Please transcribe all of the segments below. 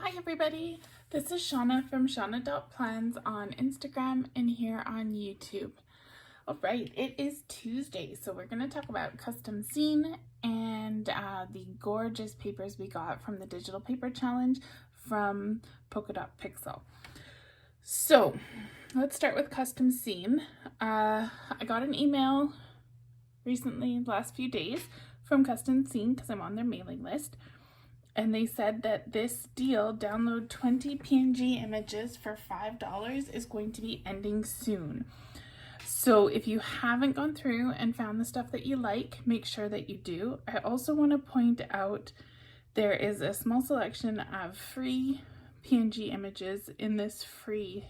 Hi everybody, this is Shauna from Shauna.plans on Instagram and here on YouTube. Alright, it is Tuesday, so we're going to talk about custom scene and the gorgeous papers we got from the digital paper challenge from Polka Pixel. So let's start with custom scene. I got an email recently, last few days, from Custom Scene because I'm on their mailing list. And they said that this deal, download 20 PNG images for $5, is going to be ending soon. So if you haven't gone through and found the stuff that you like, make sure that you do. I also want to point out there is a small selection of free PNG images in this free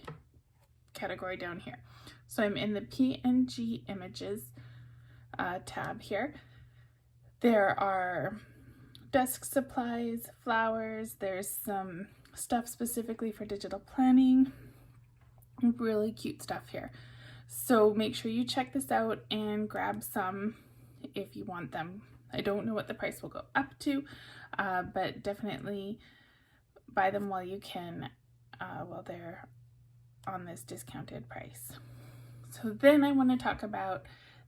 category down here. So I'm in the PNG images tab here. There are desk supplies, flowers, there's some stuff specifically for digital planning, really cute stuff here. So make sure you check this out and grab some if you want them. I don't know what the price will go up to, but definitely buy them while you can, while they're on this discounted price. So then I want to talk about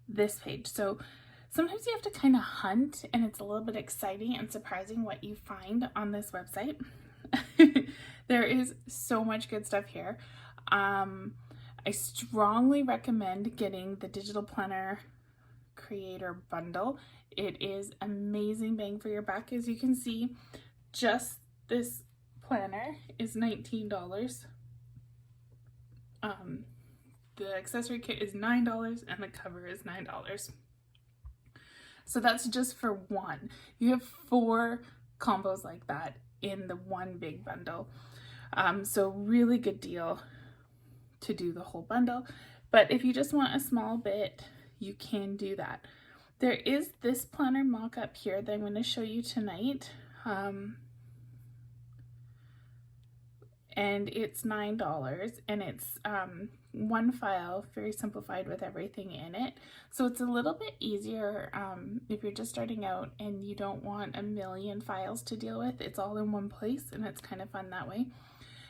this page. So sometimes you have to kind of hunt, and it's a little bit exciting and surprising what you find on this website. There is so much good stuff here. I strongly recommend getting the Digital Planner Creator Bundle. It is amazing bang for your buck. As you can see, just this planner is $19. The accessory kit is $9 and the cover is $9. So that's just for one. You have 4 combos like that in the one big bundle. So really good deal to do the whole bundle. But if you just want a small bit, you can do that. There is this planner mock-up here that I'm going to show you tonight. And it's $9, and it's one file, very simplified with everything in it. So it's a little bit easier if you're just starting out and you don't want a million files to deal with. It's all in one place and it's kind of fun that way.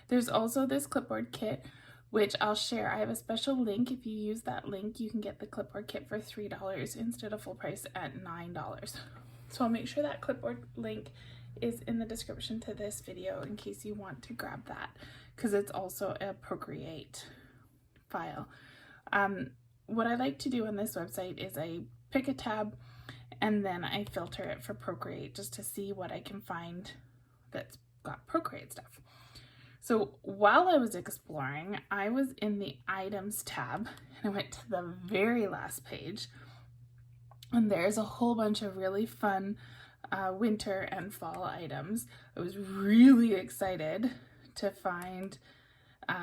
There's also this clipboard kit, which I'll share. I have a special link. If you use that link, you can get the clipboard kit for $3 instead of full price at $9. So I'll make sure that clipboard link is in the description to this video in case you want to grab that, because it's also a Procreate file. What I like to do on this website is I pick a tab and then I filter it for Procreate just to see what I can find that's got Procreate stuff. So while I was exploring, I was in the items tab and I went to the very last page, and there's a whole bunch of really fun winter and fall items. I was really excited to find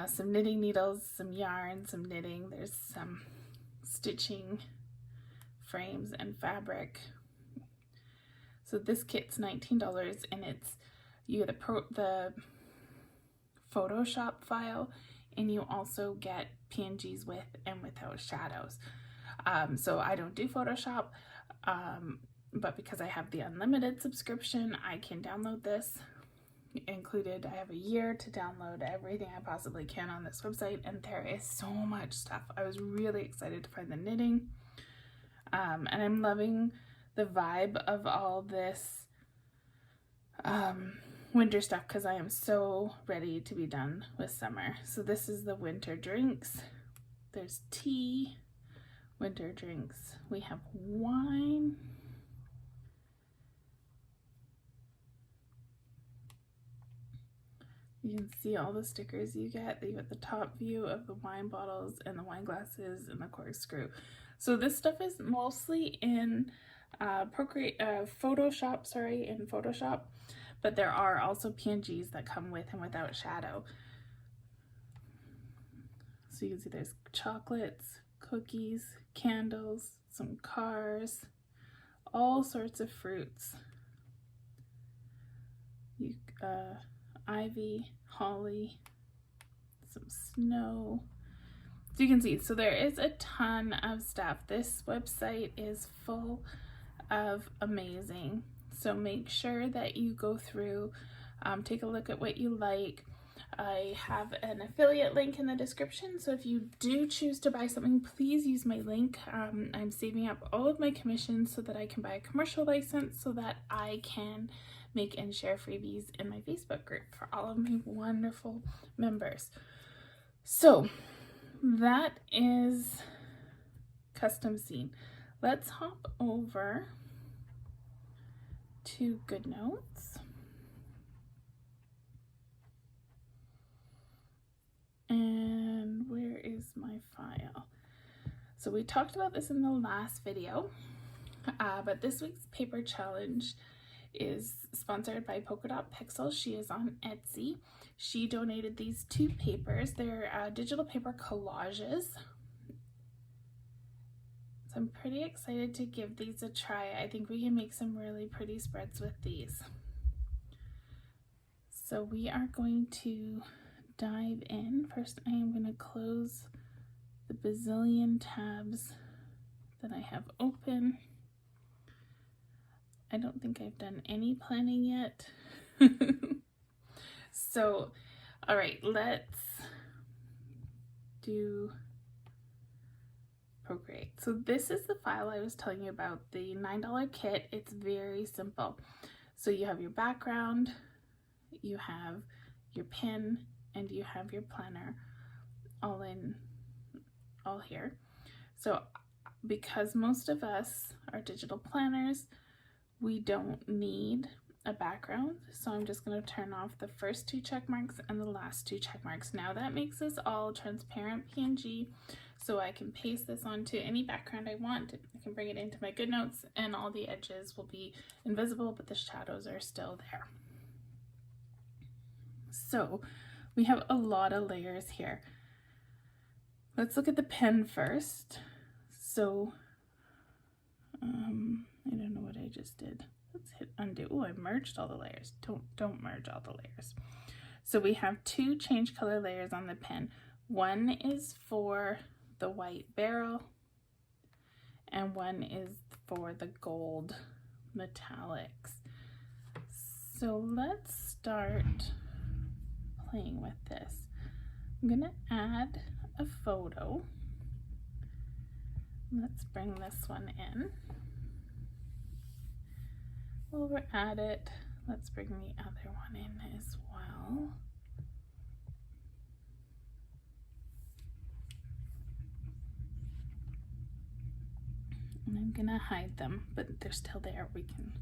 some knitting needles, some yarn, some knitting. There's some stitching frames and fabric. So this kit's $19, and it's you get the Photoshop file, and you also get PNGs with and without shadows. So I don't do Photoshop, but because I have the unlimited subscription, I can download this. Included, I have a year to download everything I possibly can on this website, and there is so much stuff. I was really excited to find the knitting, and I'm loving the vibe of all this winter stuff because I am so ready to be done with summer. So this is the winter drinks. There's tea, winter drinks. We have wine. You can see all the stickers you get. You get the top view of the wine bottles and the wine glasses and the corkscrew. So this stuff is mostly in Photoshop, but there are also PNGs that come with and without shadow. So you can see there's chocolates, cookies, candles, some cars, all sorts of fruits. Ivy, holly, some snow. So you can see, so there is a ton of stuff. This website is full of amazing. So make sure that you go through Take a look at what you like. I have an affiliate link in the description, so if you do choose to buy something, please use my link. I'm saving up all of my commissions so that I can buy a commercial license so that I can make and share freebies in my Facebook group for all of my wonderful members. So that is Custom Scene. Let's hop over to GoodNotes. And where is my file? So we talked about this in the last video, but this week's paper challenge is sponsored by Polka Pixel. She is on Etsy. She donated these 2 papers. They're digital paper collages. So I'm pretty excited to give these a try. I think we can make some really pretty spreads with these. So we are going to dive in. First, I am going to close the bazillion tabs that I have open. I don't think I've done any planning yet. So, all right, let's do Procreate. So this is the file I was telling you about, the $9 kit. It's very simple. So you have your background, you have your pin, and you have your planner all here. So because most of us are digital planners, we don't need a background. So I'm just going to turn off the first 2 check marks and the last 2 check marks. Now that makes this all transparent PNG, so I can paste this onto any background I want. I can bring it into my GoodNotes and all the edges will be invisible, but the shadows are still there. So we have a lot of layers here. Let's look at the pen first. So, I don't know what I just did. Let's hit undo. Oh, I merged all the layers. Don't merge all the layers. So we have 2 change color layers on the pen. One is for the white barrel, and one is for the gold metallics. So let's start playing with this. I'm gonna add a photo. Let's bring this one in. While we're at it, let's bring the other one in as well. And I'm gonna hide them, but they're still there. We can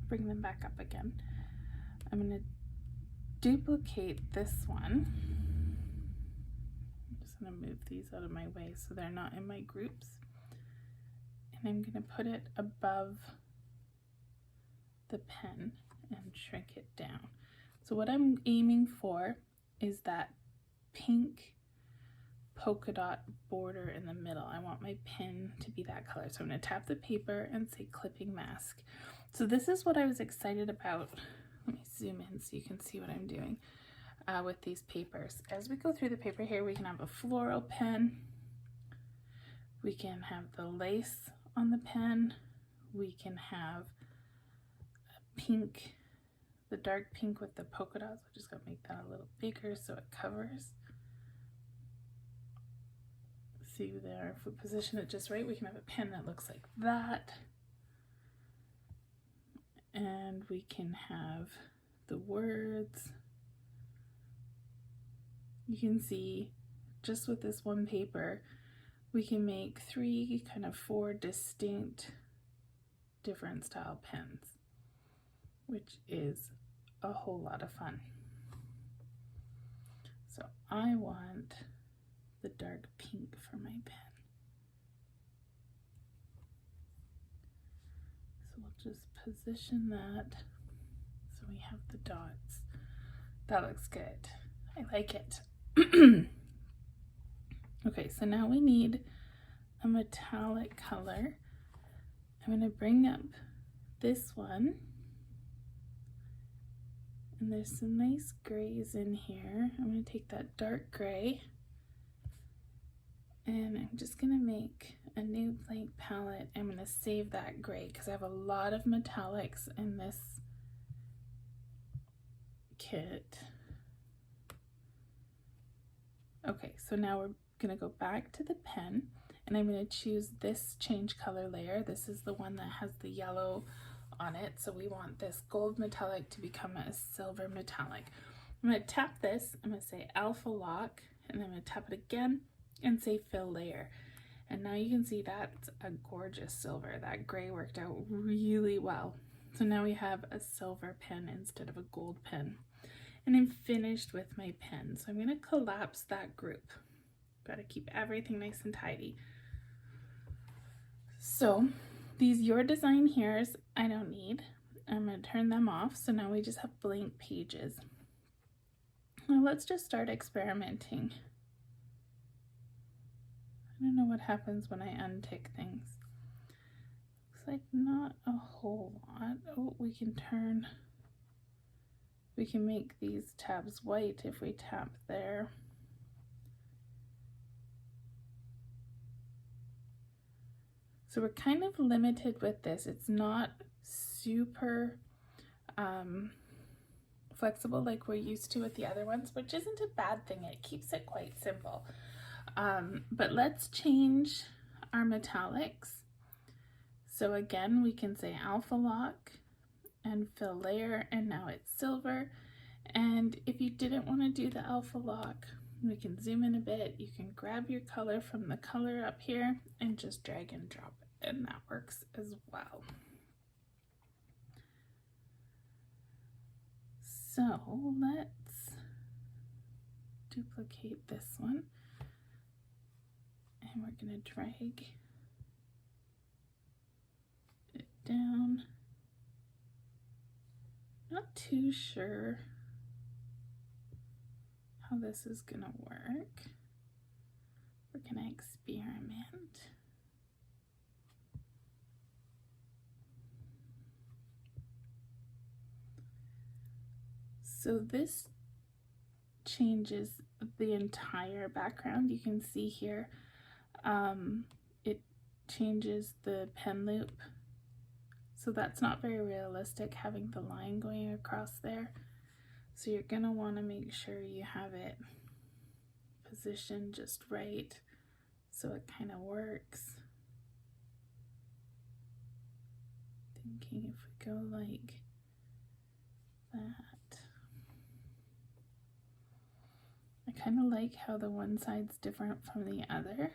bring them back up again. I'm gonna duplicate this one. I'm just gonna move these out of my way so they're not in my groups. And I'm gonna put it above the pen and shrink it down. So what I'm aiming for is that pink polka dot border in the middle. I want my pen to be that color. So I'm going to tap the paper and say clipping mask. So this is what I was excited about. Let me zoom in so you can see what I'm doing with these papers. As we go through the paper here, we can have a floral pen. We can have the lace on the pen. We can have a pink, the dark pink with the polka dots. I'm just going to make that a little bigger so it covers. See there, if we position it just right, we can have a pen that looks like that. And we can have the words. You can see just with this one paper, we can make 4 distinct different style pens, which is a whole lot of fun. So I want the dark pink for my pen. So we'll just position that so we have the dots. That looks good. I like it. Okay, so now we need a metallic color. I'm going to bring up this one. And there's some nice grays in here. I'm going to take that dark gray and I'm just going to make a new blank palette. I'm going to save that gray because I have a lot of metallics in this kit. Okay, so now we're going to go back to the pen, and I'm going to choose this change color layer. This is the one that has the yellow on it, so we want this gold metallic to become a silver metallic. I'm going to tap this, I'm going to say alpha lock, and then I'm going to tap it again and say fill layer. And now you can see that's a gorgeous silver. That gray worked out really well. So now we have a silver pen instead of a gold pen. And I'm finished with my pen. So I'm going to collapse that group. Got to keep everything nice and tidy. So these Your Design Here's I don't need. I'm going to turn them off. So now we just have blank pages. Now let's just start experimenting. I don't know what happens when I untick things. Looks like not a whole lot. Oh, we can make these tabs white if we tap there. So we're kind of limited with this. It's not super flexible like we're used to with the other ones, which isn't a bad thing. It keeps it quite simple. But let's change our metallics. So again, we can say alpha lock and fill layer, and now it's silver. And if you didn't want to do the alpha lock, we can zoom in a bit. You can grab your color from the color up here and just drag and drop it, and that works as well. So let's duplicate this one. And we're going to drag it down. Not too sure how this is going to work. We're going to experiment. So this changes the entire background. You can see here it changes the pen loop, so that's not very realistic, having the line going across there. So you're going to want to make sure you have it positioned just right so it kind of works. Thinking if we go like that. I kind of like how the one side's different from the other,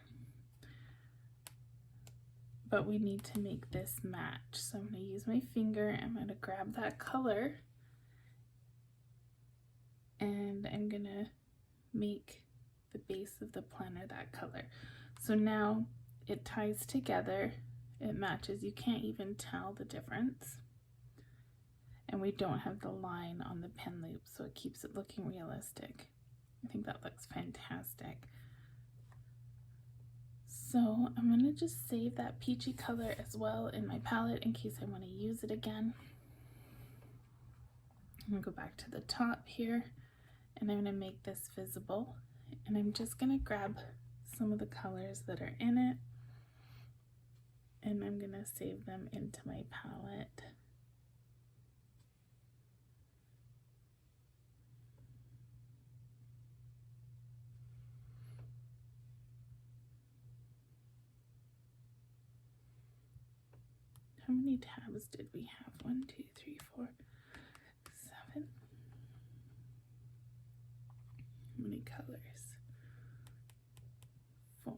but we need to make this match. So I'm going to use my finger, I'm going to grab that color, and I'm going to make the base of the planner that color. So now it ties together, it matches, you can't even tell the difference. And we don't have the line on the pen loop, so it keeps it looking realistic. I think that looks fantastic. So I'm going to just save that peachy color as well in my palette in case I want to use it again. I'm going to go back to the top here, and I'm going to make this visible. And I'm just going to grab some of the colors that are in it, and I'm going to save them into my palette. How many tabs did we have? 1, 2, 3, 4, 7. How many colors? 4.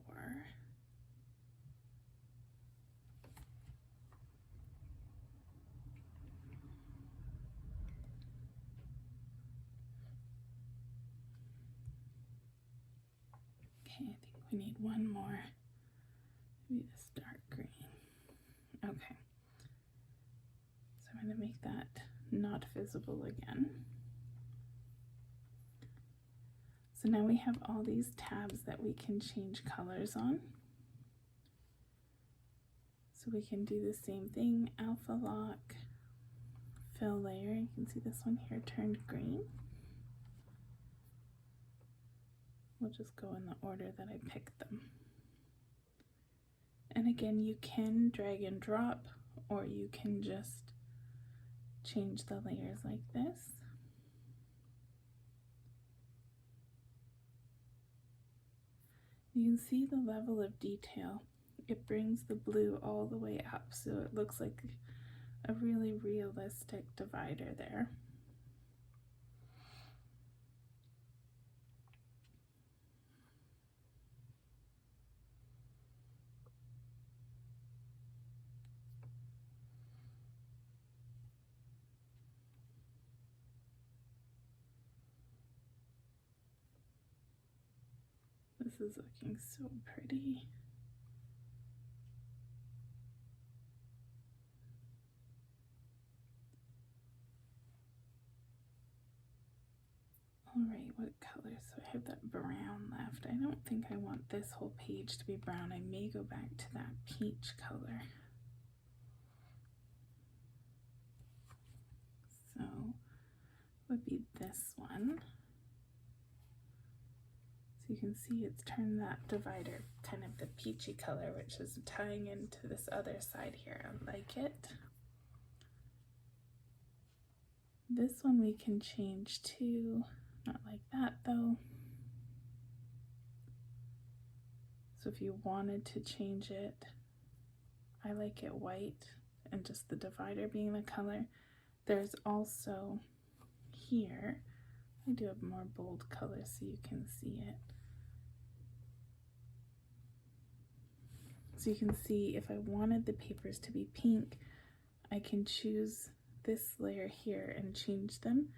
Okay, I think we need one more. Maybe this dark green. Okay. So I'm going to make that not visible again. So now we have all these tabs that we can change colors on. So we can do the same thing, alpha lock, fill layer. You can see this one here turned green. We'll just go in the order that I picked them. And again, you can drag and drop, or you can just change the layers like this. You can see the level of detail. It brings the blue all the way up, so it looks like a really realistic divider there. This is looking so pretty. All right, what color? So I have that brown left. I don't think I want this whole page to be brown. I may go back to that peach color. So would be this one. So you can see it's turned that divider kind of the peachy color, which is tying into this other side here. I like it. This one we can change to, not like that though. So if you wanted to change it, I like it white and just the divider being the color. There's also here, I do have more bold color so you can see it. So you can see if I wanted the papers to be pink, I can choose this layer here and change them,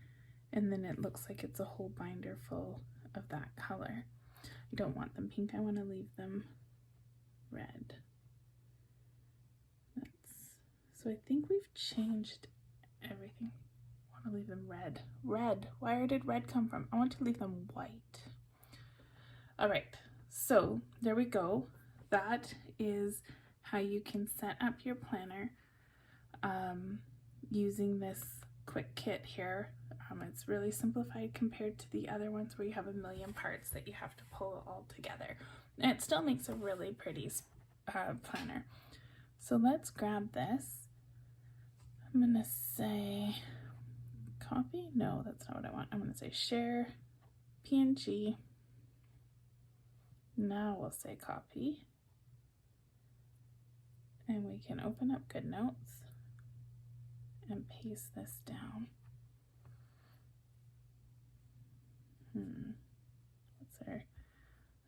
and then it looks like it's a whole binder full of that color. I don't want them pink, I want to leave them red. So I think we've changed everything. I want to leave them red. Red, where did red come from? I want to leave them white. All right, so there we go. That is how you can set up your planner using this quick kit here. It's really simplified compared to the other ones where you have a million parts that you have to pull all together. And it still makes a really pretty planner. So let's grab this. I'm gonna say copy. No, that's not what I want. I'm gonna say share PNG. Now we'll say copy. And we can open up GoodNotes and paste this down.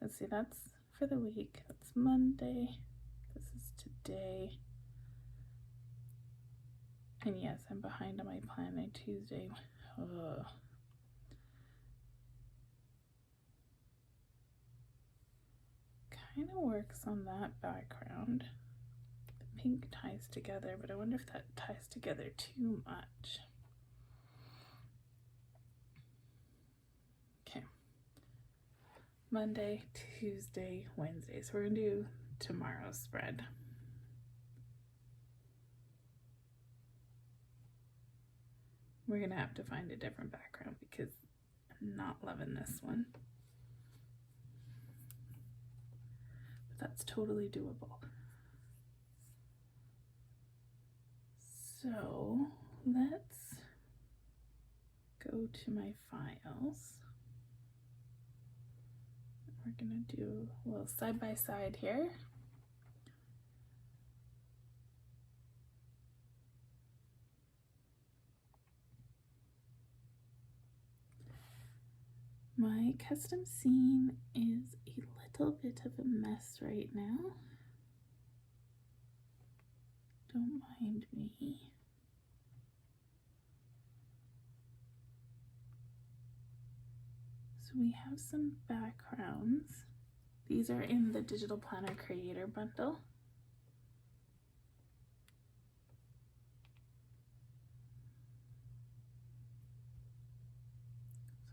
Let's see, that's for the week. That's Monday. This is today. And yes, I'm behind on my plan on Tuesday. Ugh. Kind of works on that background. The pink ties together, but I wonder if that ties together too much. Okay. Monday, Tuesday, Wednesday. So we're gonna do tomorrow's spread. We're gonna have to find a different background because I'm not loving this one. But that's totally doable. So let's go to my files. We're gonna do a little side by side here. My custom scene is a little bit of a mess right now. Don't mind me. So we have some backgrounds. These are in the Digital Planner Creator Bundle.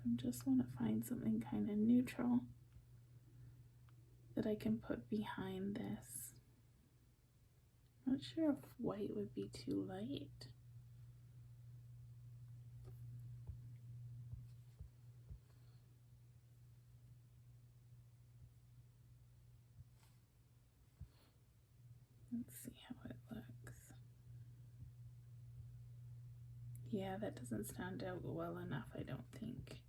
So I just want to find something kind of neutral that I can put behind this. Not sure if white would be too light. Let's see how it looks. Yeah, that doesn't stand out well enough, I don't think.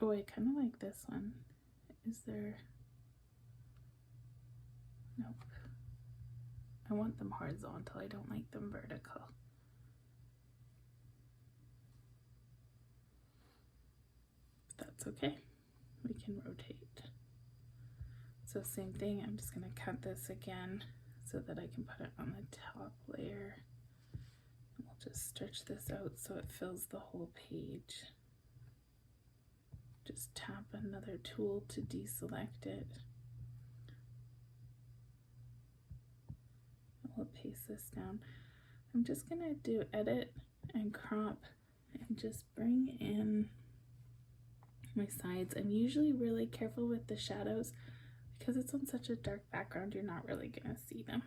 Oh, I kind of like this one. Is there... Nope. I want them horizontal. I don't like them vertical. That's okay. We can rotate. So same thing, I'm just going to cut this again so that I can put it on the top layer. We'll just stretch this out so it fills the whole page. Just tap another tool to deselect it. We'll paste this down. I'm just going to do edit and crop and just bring in my sides. I'm usually really careful with the shadows because it's on such a dark background, you're not really going to see them.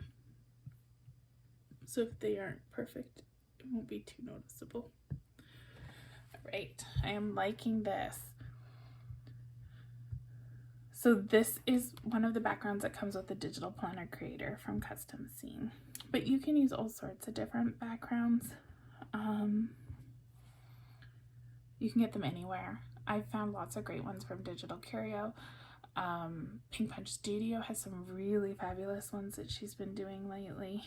So if they aren't perfect, it won't be too noticeable. All right, I am liking this. So this is one of the backgrounds that comes with the Digital Planner Creator from Custom Scene. But you can use all sorts of different backgrounds. You can get them anywhere. I've found lots of great ones from Digital Curio. Pink Punch Studio has some really fabulous ones that she's been doing lately.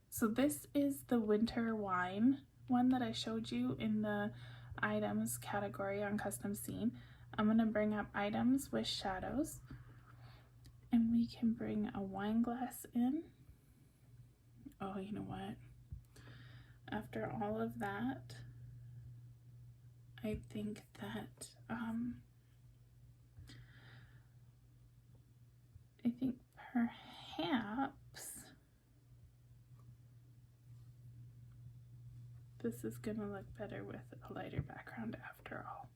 So this is the winter wine one that I showed you in the items category on Custom Scene. I'm going to bring up items with shadows, and we can bring a wine glass in. Oh, you know what? After all of that, I think that perhaps this is gonna look better with a lighter background after all.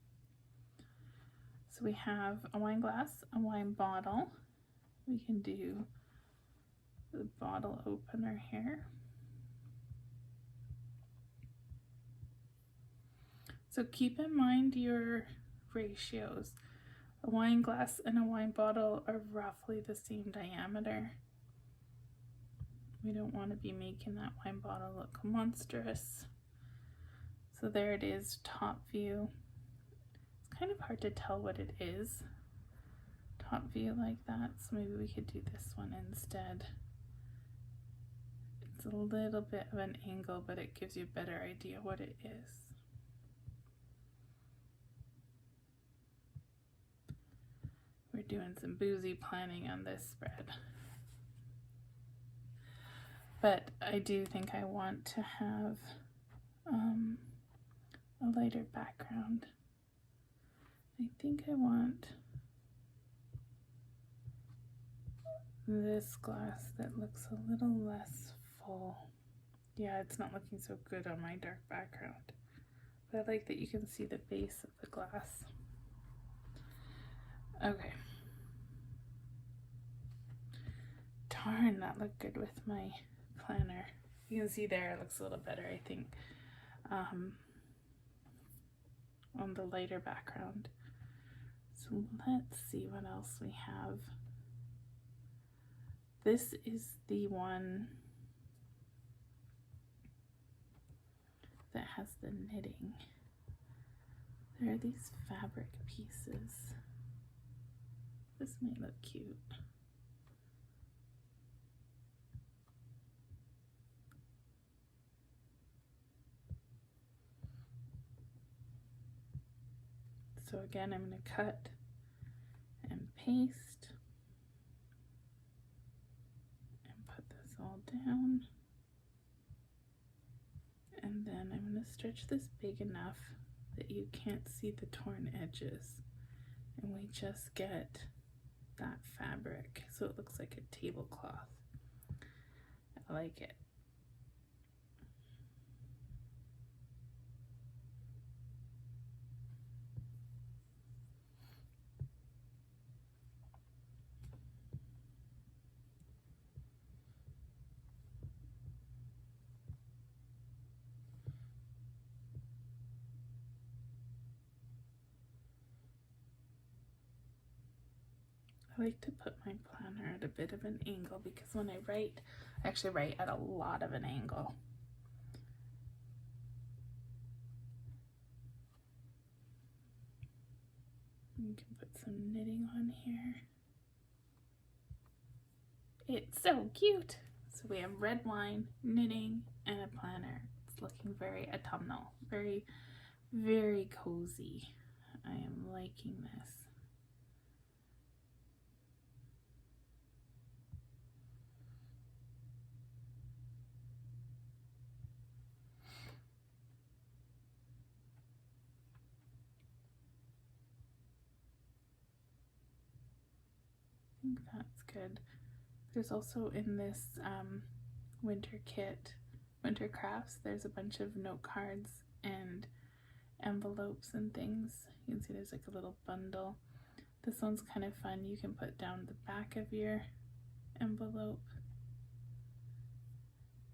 So we have a wine glass, a wine bottle. We can do the bottle opener here. So keep in mind your ratios. A wine glass and a wine bottle are roughly the same diameter. We don't want to be making that wine bottle look monstrous. So there it is, top view. It's kind of hard to tell what it is, top view like that, so maybe we could do this one instead. It's a little bit of an angle, but it gives you a better idea what it is. We're doing some boozy planning on this spread. But I do think I want to have a lighter background. I think I want this glass that looks a little less full. Yeah, it's not looking so good on my dark background. But I like that you can see the base of the glass. Okay. Darn, that looked good with my planner. You can see there it looks a little better, I think, on the lighter background. So let's see what else we have. This is the one that has the knitting. There are these fabric pieces. This might look cute. So again, I'm going to cut and paste and put this all down. And then I'm going to stretch this big enough that you can't see the torn edges. And we just get that fabric so it looks like a tablecloth. I like it. I like to put my planner at a bit of an angle because when I write, I actually write at a lot of an angle. You can put some knitting on here. It's so cute. So we have red wine, knitting, and a planner. It's looking very autumnal, very, very cozy. I am liking this. I think that's good. There's also in this winter kit, winter crafts, there's a bunch of note cards and envelopes and things. You can see there's like a little bundle. This one's kind of fun. You can put down the back of your envelope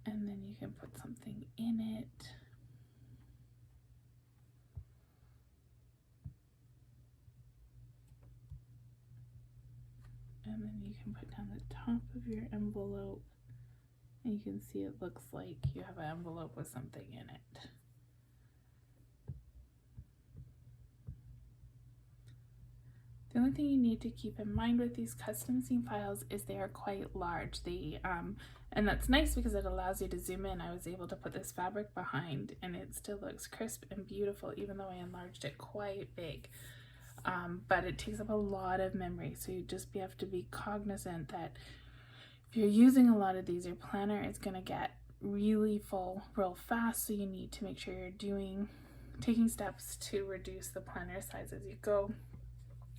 and then you can put something in it. And then you can put down the top of your envelope and you can see it looks like you have an envelope with something in it. The only thing you need to keep in mind with these custom seam files is they are quite large. And that's nice because it allows you to zoom in. I was able to put this fabric behind and it still looks crisp and beautiful even though I enlarged it quite big. But it takes up a lot of memory, so you just have to be cognizant that if you're using a lot of these, your planner is going to get really full real fast, so you need to make sure you're taking steps to reduce the planner size as you go.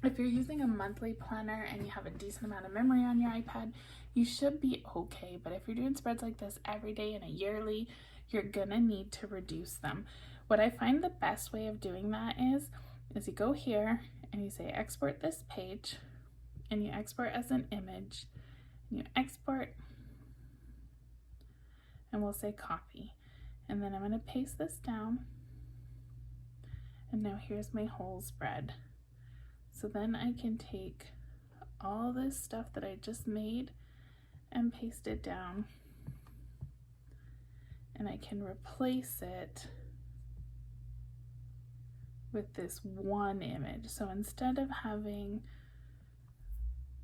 If you're using a monthly planner and you have a decent amount of memory on your iPad, you should be okay, but if you're doing spreads like this every day and a yearly, you're gonna need to reduce them. What I find the best way of doing that is you go here and you say export this page and you export as an image and you export and we'll say copy, and then I'm going to paste this down and now here's my whole spread. So then I can take all this stuff that I just made and paste it down and I can replace it with this one image. So instead of having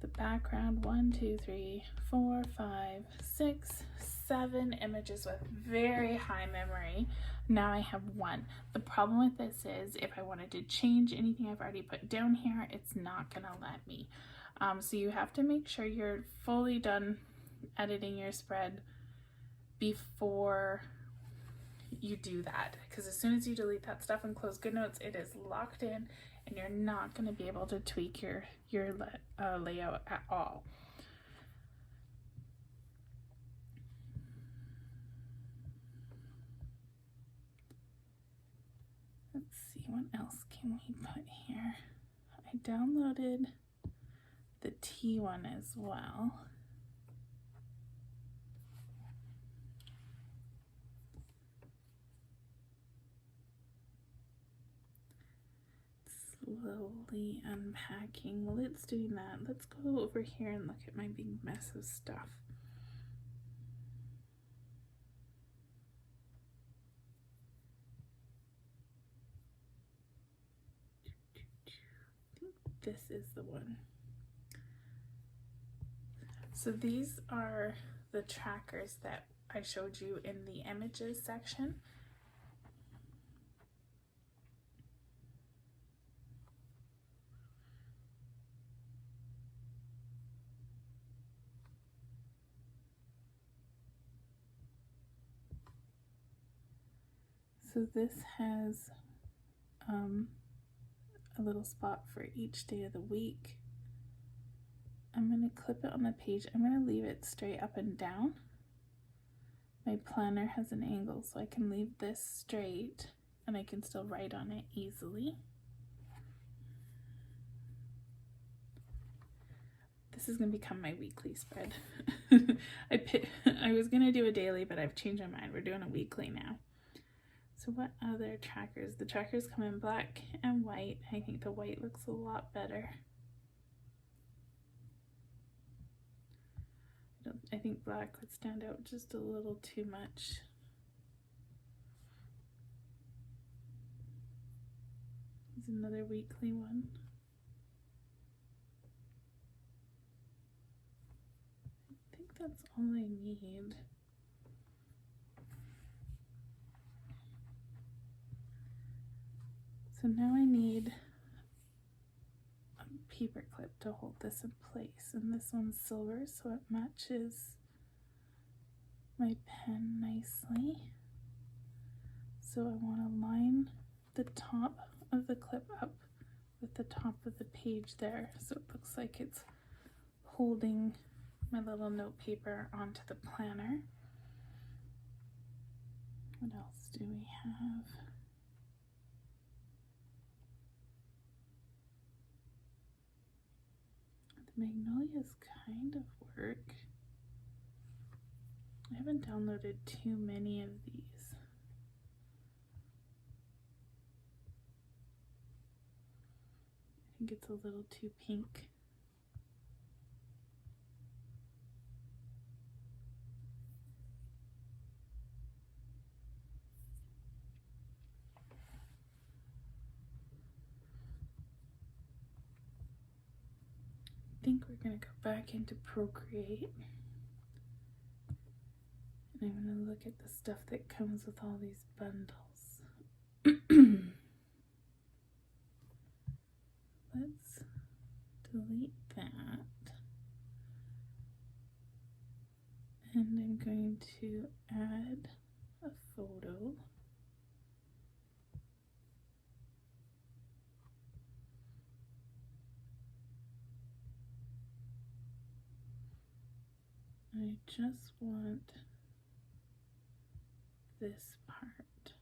the background 1, 2, 3, 4, 5, 6, 7 images with very high memory, now I have one. The problem with this is if I wanted to change anything I've already put down here, it's not gonna let me. So you have to make sure you're fully done editing your spread before you do that, because as soon as you delete that stuff and close GoodNotes, it is locked in and you're not going to be able to tweak your layout at all. Let's see, what else can we put here? I downloaded the T one as well. Slowly unpacking. While it's doing that, let's go over here and look at my big mess of stuff. I think this is the one. So these are the trackers that I showed you in the images section. So this has a little spot for each day of the week. I'm going to clip it on the page. I'm going to leave it straight up and down. My planner has an angle, so I can leave this straight and I can still write on it easily. This is going to become my weekly spread. I was going to do a daily, but I've changed my mind. We're doing a weekly now. So what other trackers? The trackers come in black and white. I think the white looks a lot better. I think black would stand out just a little too much. Here's another weekly one. that's all I need. So now I need a paper clip to hold this in place, and this one's silver so it matches my pen nicely. So I want to line the top of the clip up with the top of the page there so it looks like it's holding my little note paper onto the planner. What else do we have? The magnolias kind of work. I haven't downloaded too many of these. I think it's a little too pink. I think we're going to go back into Procreate. And I'm going to look at the stuff that comes with all these bundles. Let's delete that. And I'm going to add a photo. I just want this part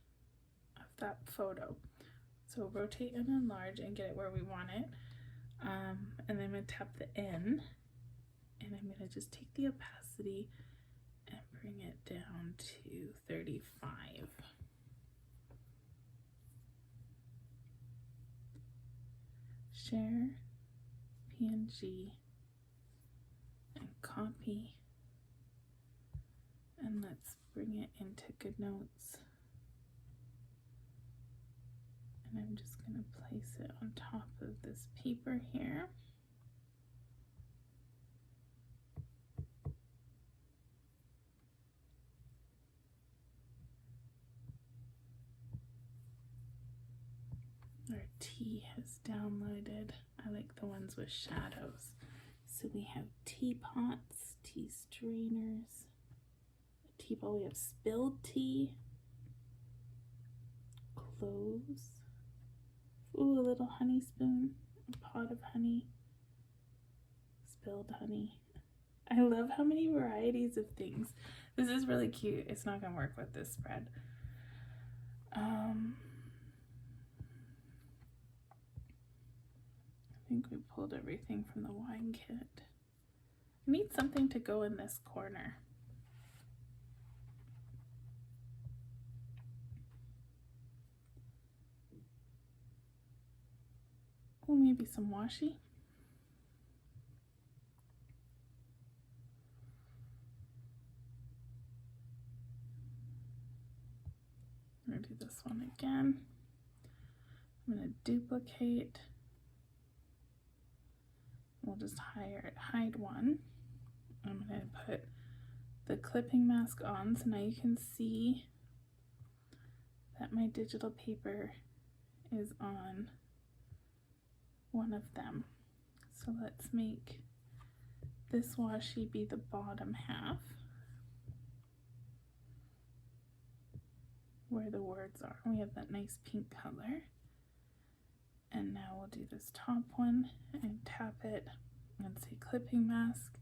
of that photo. So rotate and enlarge and get it where we want it. And then I'm going to tap the N, and I'm going to just take the opacity and bring it down to 35. Share PNG and copy. And let's bring it into GoodNotes. And I'm just going to place it on top of this paper here. Our tea has downloaded. I like the ones with shadows. So we have teapots, tea strainers, a teapot. We have spilled tea, cloves. Ooh, a little honey spoon, a pot of honey, spilled honey. I love how many varieties of things. This is really cute. It's not gonna work with this spread. I think we pulled everything from the wine kit. I need something to go in this corner. Oh, maybe some washi. I'm gonna do this one again. I'm gonna duplicate. We'll just hide one. I'm gonna put the clipping mask on, so now you can see that my digital paper is on one of them. So let's make this washi be the bottom half where the words are. We have that nice pink color. And now we'll do this top one and tap it and say clipping mask.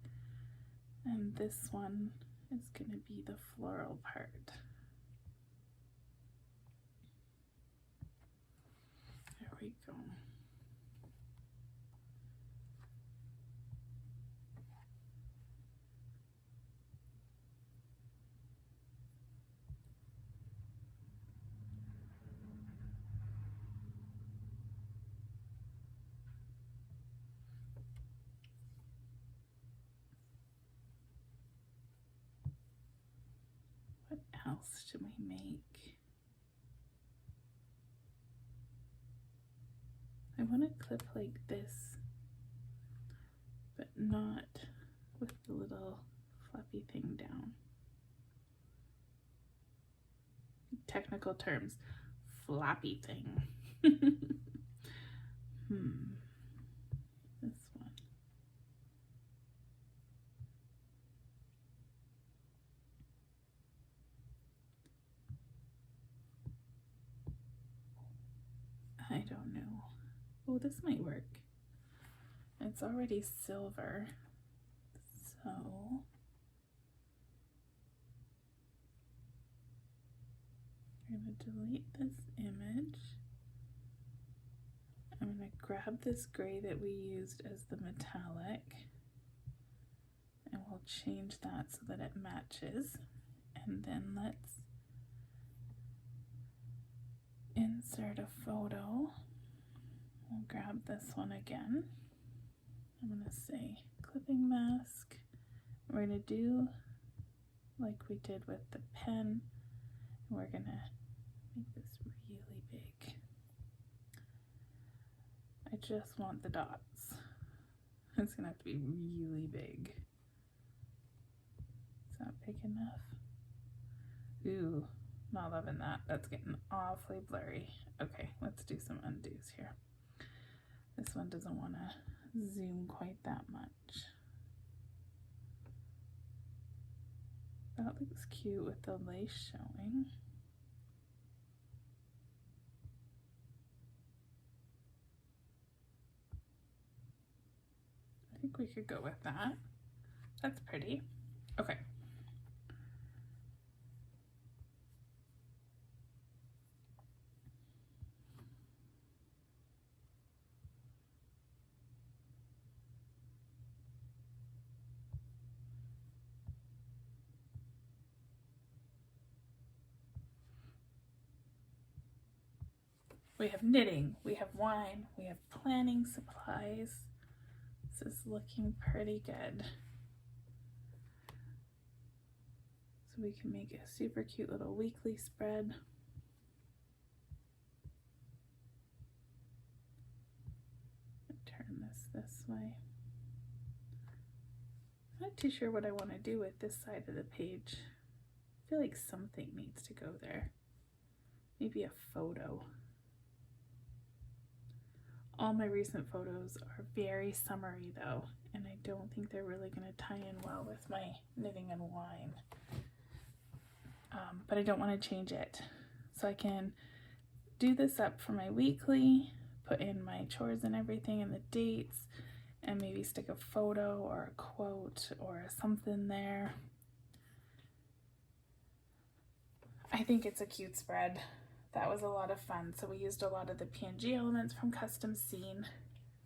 And this one is going to be the floral part. There we go. What else should we make? I want to clip like this, but not with the little fluffy thing down. Technical terms, flappy thing. This one. I don't know. Oh, this might work. It's already silver, so I'm going to delete this image. I'm going to grab this gray that we used as the metallic, and we'll change that so that it matches. And then let's insert a photo. We'll grab this one again. I'm going to say clipping mask. We're going to do like we did with the pen. We're going to make this really big. I just want the dots. It's going to have to be really big. Is that big enough? Ooh, not loving that. That's getting awfully blurry. Okay, let's do some undos here. This one doesn't want to zoom quite that much. That looks cute with the lace showing. I think we could go with that. That's pretty. Okay. We have knitting, we have wine, we have planning supplies. This is looking pretty good. So we can make a super cute little weekly spread. Turn this way. I'm not too sure what I want to do with this side of the page. I feel like something needs to go there. Maybe a photo. All my recent photos are very summery though, and I don't think they're really going to tie in well with my knitting and wine. But I don't want to change it. So I can do this up for my weekly, put in my chores and everything and the dates, and maybe stick a photo or a quote or something there. I think it's a cute spread. That was a lot of fun. So we used a lot of the PNG elements from Custom Scene.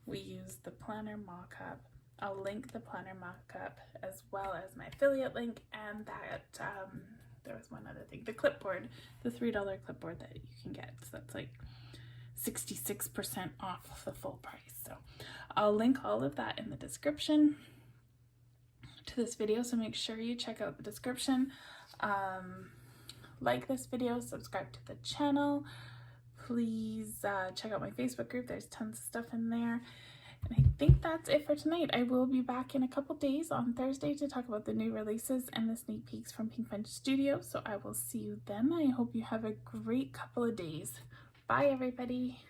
We used the planner mock-up. I'll link the planner mock-up as well as my affiliate link, and that there was one other thing, the clipboard, the $3 clipboard that you can get. So that's like 66% off the full price. So I'll link all of that in the description to this video. So make sure you check out the description. Like this video, subscribe to the channel. Please check out my Facebook group. There's tons of stuff in there. And I think that's it for tonight. I will be back in a couple days on Thursday to talk about the new releases and the sneak peeks from Pink Punch Studio. So I will see you then. I hope you have a great couple of days. Bye, everybody.